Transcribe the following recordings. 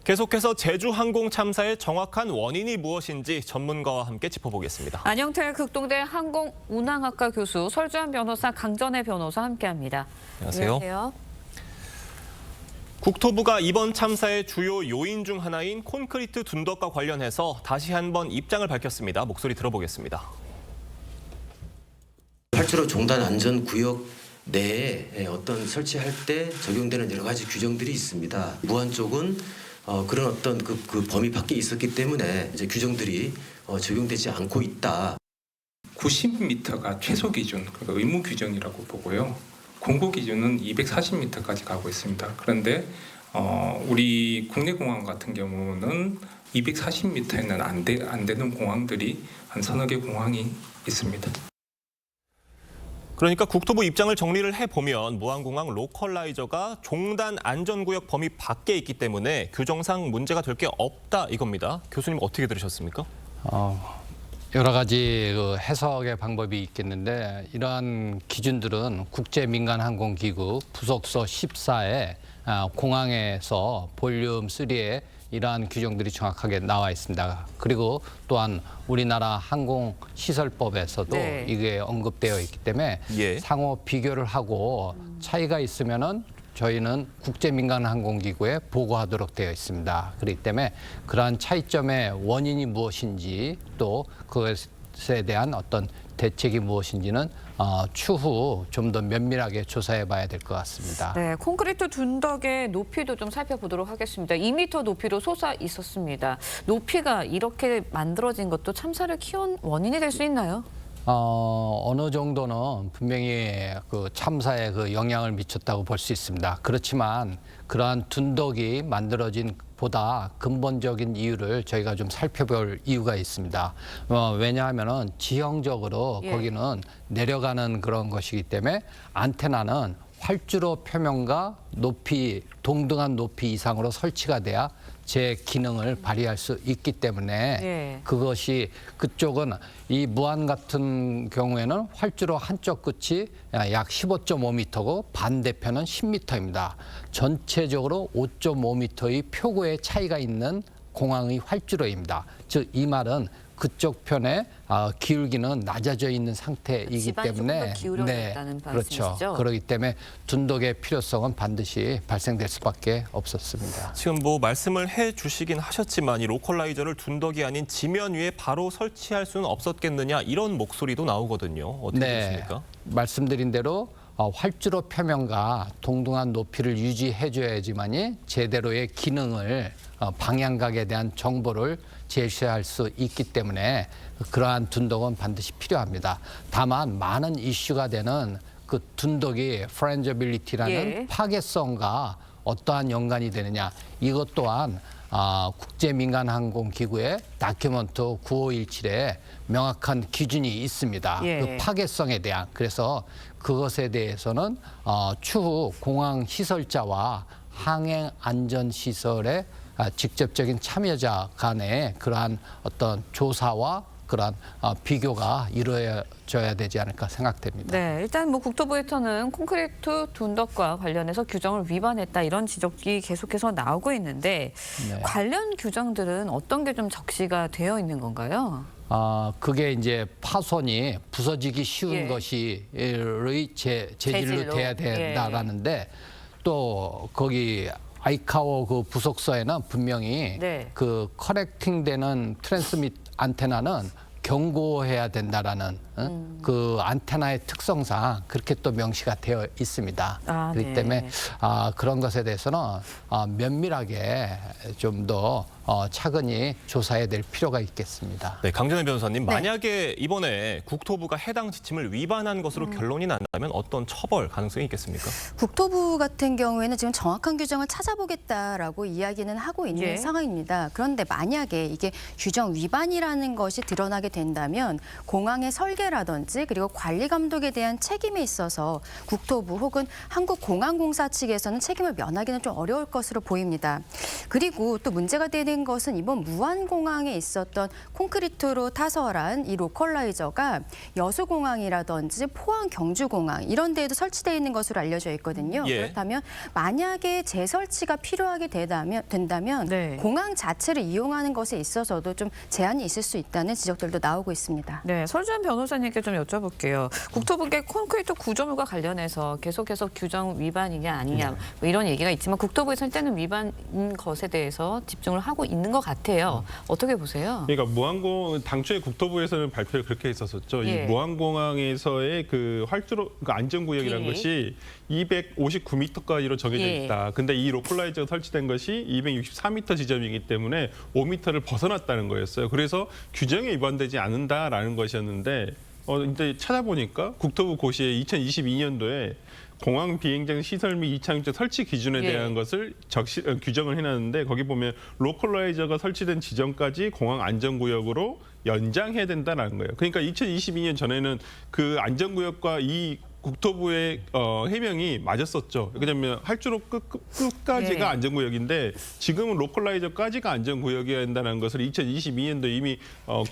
계속해서 제주항공 참사의 정확한 원인이 무엇인지 전문가와 함께 짚어보겠습니다. 안영태 극동대 항공운항학과 교수, 설주한 변호사, 강전혜 변호사 함께합니다. 안녕하세요. 국토부가 이번 참사의 주요 요인 중 하나인 콘크리트 둔덕과 관련해서 다시 한번 입장을 밝혔습니다. 목소리 들어보겠습니다. 활주로 종단 안전 구역 내에 어떤 설치할 때 적용되는 여러 가지 규정들이 있습니다. 무안 쪽은 그런 어떤 그 범위 밖에 있었기 때문에 이제 규정들이 적용되지 않고 있다. 90m가 최소 기준, 그러니까 의무 규정이라고 보고요. 공고 기준은 240m까지 가고 있습니다. 그런데 우리 국내 공항 같은 경우는 240m에는 안 되는 공항들이 한 서너 개 공항이 있습니다. 그러니까 국토부 입장을 정리를 해보면 무안공항 로컬라이저가 종단 안전구역 범위 밖에 있기 때문에 규정상 문제가 될 게 없다 이겁니다. 교수님 어떻게 들으셨습니까? 여러 가지 해석의 방법이 있겠는데 이러한 기준들은 국제민간항공기구 부속서 14에 공항에서 볼륨 3에 이러한 규정들이 정확하게 나와 있습니다. 그리고 또한 우리나라 항공시설법에서도 네. 이게 언급되어 있기 때문에 예. 상호 비교를 하고 차이가 있으면은 저희는 국제민간항공기구에 보고하도록 되어 있습니다. 그렇기 때문에 그러한 차이점의 원인이 무엇인지 또 그것에 대한 어떤 대책이 무엇인지는 추후 좀 더 면밀하게 조사해 봐야 될 것 같습니다. 네, 콘크리트 둔덕의 높이도 좀 살펴보도록 하겠습니다. 2m 높이로 솟아 있었습니다. 높이가 이렇게 만들어진 것도 참사를 키운 원인이 될 수 있나요? 어느 정도는 분명히 그 참사에 그 영향을 미쳤다고 볼 수 있습니다. 그렇지만 그러한 둔덕이 만들어진 보다 근본적인 이유를 저희가 좀 살펴볼 이유가 있습니다. 왜냐하면은 지형적으로 거기는 내려가는 그런 것이기 때문에 안테나는 활주로 표면과 높이 동등한 높이 이상으로 설치가 돼야 제 기능을 발휘할 수 있기 때문에 그것이 그쪽은 이 무안 같은 경우에는 활주로 한쪽 끝이 약 15.5m고 반대편은 10m입니다. 전체적으로 5.5m의 표고의 차이가 있는 공항의 활주로입니다. 즉 이 말은 그쪽 편에 기울기는 낮아져 있는 상태이기 때문에 기울어졌다는 말씀이시죠? 그렇죠. 그렇기 때문에 둔덕의 필요성은 반드시 발생될 수밖에 없었습니다. 지금 뭐 말씀을 해주시긴 하셨지만 이 로컬라이저를 둔덕이 아닌 지면 위에 바로 설치할 수는 없었겠느냐 이런 목소리도 나오거든요. 어떻게 보십니까? 말씀드린 대로 활주로 표면과 동등한 높이를 유지해줘야지만이 제대로의 기능을 방향각에 대한 정보를 제시할 수 있기 때문에 그러한 둔덕은 반드시 필요합니다. 다만 많은 이슈가 되는 그 둔덕이 프렌저빌리티라는 파괴성과 어떠한 연관이 되느냐 이것 또한 국제민간항공기구의 다큐멘트 9517에 명확한 기준이 있습니다. 그 파괴성에 대한. 그래서 그것에 대해서는 추후 공항 시설자와 항행안전시설의 직접적인 참여자 간의 그러한 어떤 조사와 그러한 비교가 이루어져야 되지 않을까 생각됩니다. 네, 일단 뭐 국토부에서는 콘크리트 둔덕과 관련해서 규정을 위반했다 이런 지적이 계속해서 나오고 있는데 관련 규정들은 어떤 게 좀 적시가 되어 있는 건가요? 그게 이제 파손이 부서지기 쉬운 것이 재질로 돼야 된다라는데 또 거기 아이카오 그 부속서에는 분명히 그 커넥팅되는 트랜스밋 안테나는 경고해야 된다라는 그 안테나의 특성상 그렇게 또 명시가 되어 있습니다. 그렇기 때문에 그런 것에 대해서는 면밀하게 좀 더 차근히 조사해야 될 필요가 있겠습니다. 네, 강전혜 변호사님, 만약에 이번에 국토부가 해당 지침을 위반한 것으로 결론이 난다면 어떤 처벌 가능성이 있겠습니까? 국토부 같은 경우에는 지금 정확한 규정을 찾아보겠다라고 이야기는 하고 있는 상황입니다. 그런데 만약에 이게 규정 위반이라는 것이 드러나게 된다면 공항의 설계 통제라든지 그리고 관리 감독에 대한 책임에 있어서 국토부 혹은 한국공항공사 측에서는 책임을 면하기는 좀 어려울 것으로 보입니다. 그리고 또 문제가 되는 것은 이번 무안공항에 있었던 콘크리트로 타설한 이 로컬라이저가 여수공항이라든지 포항 경주공항 이런 데에도 설치되어 있는 것으로 알려져 있거든요. 예. 그렇다면 만약에 재설치가 필요하게 된다면 네. 공항 자체를 이용하는 것에 있어서도 좀 제한이 있을 수 있다는 지적들도 나오고 있습니다. 네, 설주현 변호사님께 좀 여쭤볼게요. 국토부의 콘크리트 구조물과 관련해서 계속해서 규정 위반이냐 아니냐 뭐 이런 얘기가 있지만 국토부에서는 일단은 위반인 것에 대해서 집중을 하고 있는 것 같아요. 어떻게 보세요? 그러니까 무안공 당초에 국토부에서는 발표를 그렇게 했었었죠. 예. 이 무안공항에서의 그 활주로 그 안전구역이라는 예. 것이 259m까지로 정해져 예. 있다. 근데 이 로컬라이저가 설치된 것이 264m 지점이기 때문에 5m를 벗어났다는 거였어요. 그래서 규정에 위반되지 않는다라는 것이었는데 이제 찾아보니까 국토부 고시에 2022년도에 공항 비행장 시설 및 이착륙장 설치 기준에 예. 대한 것을 규정을 해놨는데 거기 보면 로컬라이저가 설치된 지점까지 공항 안전구역으로 연장해야 된다는 거예요. 그러니까 2022년 전에는 그 안전구역과 이 국토부의 해명이 맞았었죠. 왜냐하면 활주로 끝까지가 예. 안전구역인데 지금은 로컬라이저까지가 안전구역이어야 한다는 것을 2022년도 이미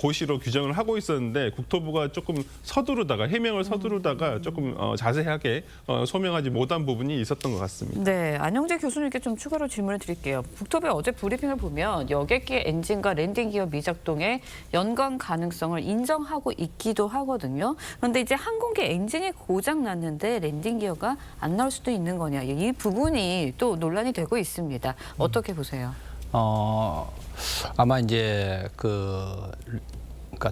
고시로 규정을 하고 있었는데 국토부가 조금 해명을 서두르다가 조금 자세하게 소명하지 못한 부분이 있었던 것 같습니다. 네, 안영재 교수님께 좀 추가로 질문을 드릴게요. 국토부의 어제 브리핑을 보면 여객기 엔진과 랜딩 기어 미작동의 연관 가능성을 인정하고 있기도 하거든요. 그런데 이제 항공기 엔진이 고장 났는데 랜딩 기어가 안 나올 수도 있는 거냐. 이 부분이 또 논란이 되고 있습니다. 어떻게 보세요? 아마 이제 그러니까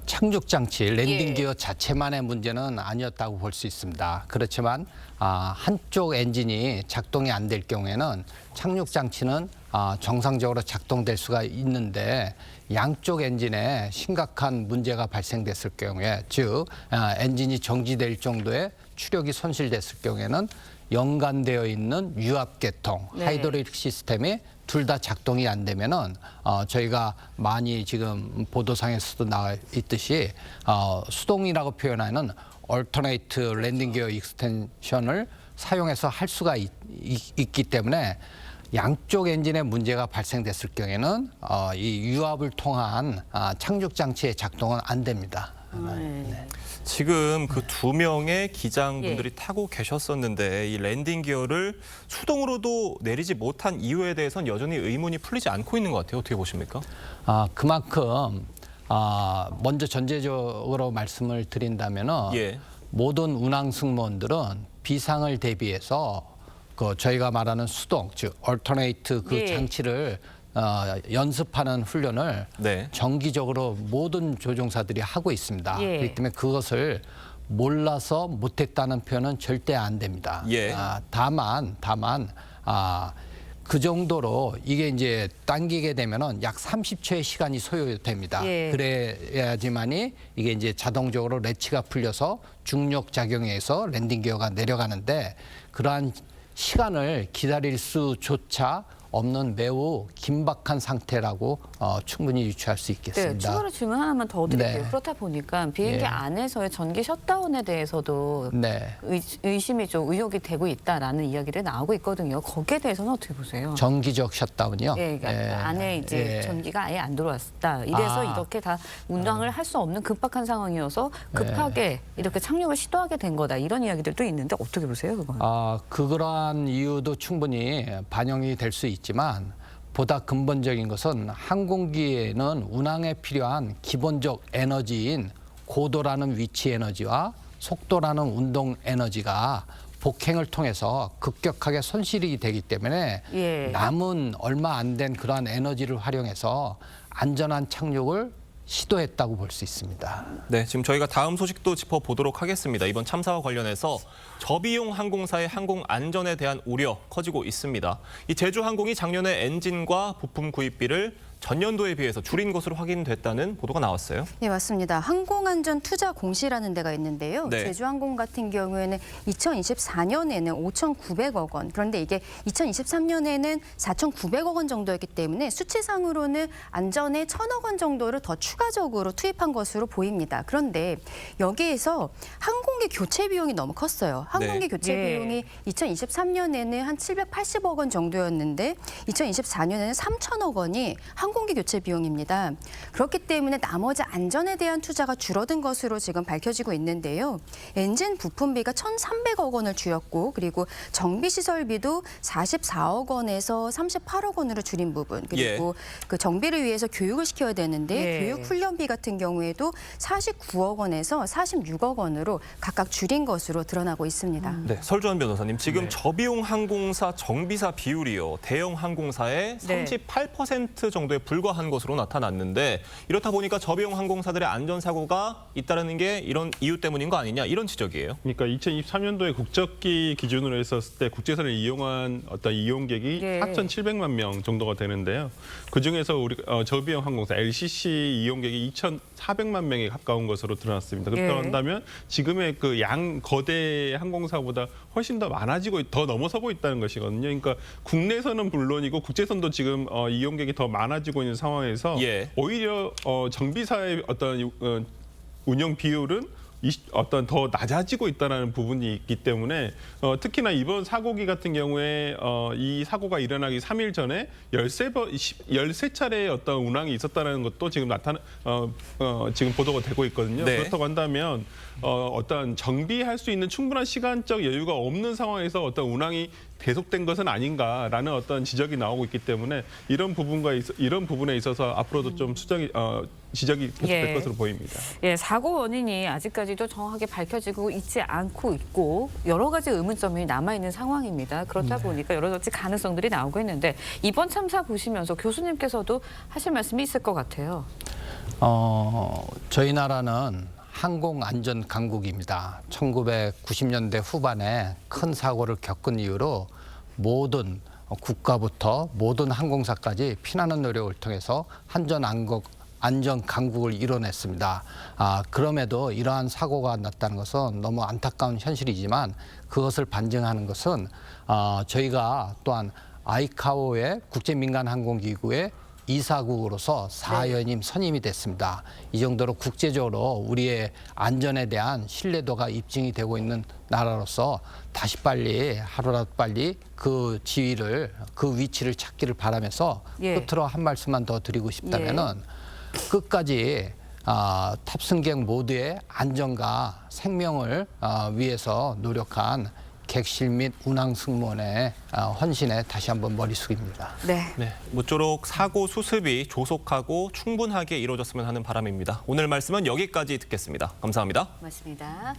착륙 장치, 랜딩 예. 기어 자체만의 문제는 아니었다고 볼 수 있습니다. 그렇지만 한쪽 엔진이 작동이 안 될 경우에는 착륙 장치는 정상적으로 작동될 수가 있는데 양쪽 엔진에 심각한 문제가 발생됐을 경우에 즉 엔진이 정지될 정도의 추력이 손실됐을 경우에는 연관되어 있는 유압계통, 네. 하이드롤릭 시스템이 둘 다 작동이 안 되면은 저희가 많이 지금 보도상에서도 나와 있듯이 수동이라고 표현하는 얼터네이트 랜딩 기어 익스텐션을 사용해서 할 수가 있기 때문에 양쪽 엔진에 문제가 발생됐을 경우에는 이 유압을 통한 착륙 장치의 작동은 안 됩니다. 네. 지금 그 2명의 기장분들이 예. 타고 계셨었는데 이 랜딩 기어를 수동으로도 내리지 못한 이유에 대해서는 여전히 의문이 풀리지 않고 있는 것 같아요. 어떻게 보십니까? 그만큼 먼저 전제적으로 말씀을 드린다면은 예. 모든 운항 승무원들은 비상을 대비해서 저희가 말하는 수동, 즉 얼터네이트 그 예. 장치를 연습하는 훈련을 네. 정기적으로 모든 조종사들이 하고 있습니다. 예. 그렇기 때문에 그것을 몰라서 못했다는 표현은 절대 안 됩니다. 예. 다만 그 정도로 이게 이제 당기게 되면은 약 30초의 시간이 소요됩니다. 예. 그래야지만이 이게 이제 자동적으로 레치가 풀려서 중력 작용에 의해서 랜딩 기어가 내려가는데 그러한 시간을 기다릴 수조차 없는 매우 긴박한 상태라고 충분히 유추할 수 네, 있겠습니다. 추가로 질문 하나만 더 드릴게요. 네. 그렇다 보니까 비행기 예. 안에서의 전기 셧다운에 대해서도 네. 의심이 좀 의혹이 되고 있다라는 이야기를 나오고 있거든요. 거기에 대해서는 어떻게 보세요? 정기적 셧다운이요? 예, 그러니까 안에 이제 예. 전기가 아예 안 들어왔다. 이래서 이렇게 다 운항을 할 수 없는 급박한 상황이어서 급하게 이렇게 착륙을 시도하게 된 거다. 이런 이야기들도 있는데 어떻게 보세요, 그건? 그러한 이유도 충분히 반영이 될 수 있지만 보다 근본적인 것은 항공기에는 운항에 필요한 기본적 에너지인 고도라는 위치 에너지와 속도라는 운동 에너지가 복행을 통해서 급격하게 손실이 되기 때문에 예. 남은 얼마 안 된 그러한 에너지를 활용해서 안전한 착륙을 시도했다고 볼 수 있습니다. 네, 지금 저희가 다음 소식도 짚어보도록 하겠습니다. 이번 참사와 관련해서 저비용 항공사의 항공 안전에 대한 우려 커지고 있습니다. 이 제주항공이 작년에 엔진과 부품 구입비를 전년도에 비해서 줄인 것으로 확인됐다는 보도가 나왔어요. 네, 맞습니다. 항공안전투자공시라는 데가 있는데요. 네. 제주항공 같은 경우에는 2024년에는 5,900억 원, 그런데 이게 2023년에는 4,900억 원 정도였기 때문에 수치상으로는 안전에 1,000억 원 정도를 더 추가적으로 투입한 것으로 보입니다. 그런데 여기에서 항공기 교체 비용이 너무 컸어요. 항공기 네. 교체 예. 비용이 2023년에는 한 780억 원 정도였는데 2024년에는 3,000억 원이 항공기 교체 비용입니다. 그렇기 때문에 나머지 안전에 대한 투자가 줄어든 것으로 지금 밝혀지고 있는데요. 엔진 부품비가 1,300억 원을 줄였고 그리고 정비 시설비도 44억 원에서 38억 원으로 줄인 부분 그리고 그 정비를 위해서 교육을 시켜야 되는데 예. 교육 훈련비 같은 경우에도 49억 원에서 46억 원으로 각각 줄인 것으로 드러나고 있습니다. 네, 설주환 변호사님, 지금 네. 저비용 항공사 정비사 비율이요. 대형 항공사의 네. 38% 정도에 불과한 것으로 나타났는데 이렇다 보니까 저비용 항공사들의 안전사고가 잇따르는 게 이런 이유 때문인 거 아니냐 이런 지적이에요. 그러니까 2023년도에 국적기 기준으로 했었을 때 국제선을 이용한 어떤 이용객이 예. 4,700만 명 정도가 되는데요. 그중에서 우리 저비용 항공사 LCC 이용객이 2,400만 명에 가까운 것으로 드러났습니다. 그렇다고 예. 한다면 지금의 그 양 거대 항공사보다 훨씬 더 많아지고 더 넘어서고 있다는 것이거든요. 그러니까 국내선은 물론이고 국제선도 지금 이용객이 더 많아지고 있는 상황에서 예. 오히려 정비사의 어떤 운영 비율은 어떤 더 낮아지고 있다는 부분이 있기 때문에 특히나 이번 사고기 같은 경우에 이 사고가 일어나기 3일 전에 13차례의 어떤 운항이 있었다는 것도 지금 지금 보도가 되고 있거든요. 네. 그렇다고 한다면 어떤 정비할 수 있는 충분한 시간적 여유가 없는 상황에서 어떤 운항이 계속된 것은 아닌가라는 어떤 지적이 나오고 있기 때문에 이런 부분에 있어서 앞으로도 좀 지적이 계속될 예. 것으로 보입니다. 예, 사고 원인이 아직까지도 정확하게 밝혀지고 있지 않고 있고 여러 가지 의문점이 남아있는 상황입니다. 그렇다 보니까 여러 가지 가능성들이 나오고 있는데 이번 참사 보시면서 교수님께서도 하실 말씀이 있을 것 같아요. 저희 나라는 항공안전 강국입니다. 1990년대 후반에 큰 사고를 겪은 이후로 모든 국가부터 모든 항공사까지 피난의 노력을 통해서 안전 강국을 이뤄냈습니다. 그럼에도 이러한 사고가 났다는 것은 너무 안타까운 현실이지만 그것을 반증하는 것은 저희가 또한 아이카오의 국제민간항공기구의 이사국으로서 4연임 선임이 됐습니다. 이 정도로 국제적으로 우리의 안전에 대한 신뢰도가 입증이 되고 있는 나라로서 다시 빨리 하루라도 빨리 그 지위를 그 위치를 찾기를 바라면서 예. 끝으로 한 말씀만 더 드리고 싶다면은 끝까지 탑승객 모두의 안전과 생명을 위해서 노력한 객실 및 운항 승무원의 헌신에 다시 한번 머리 숙입니다. 네. 네, 모쪼록 사고 수습이 조속하고 충분하게 이루어졌으면 하는 바람입니다. 오늘 말씀은 여기까지 듣겠습니다. 감사합니다. 고맙습니다.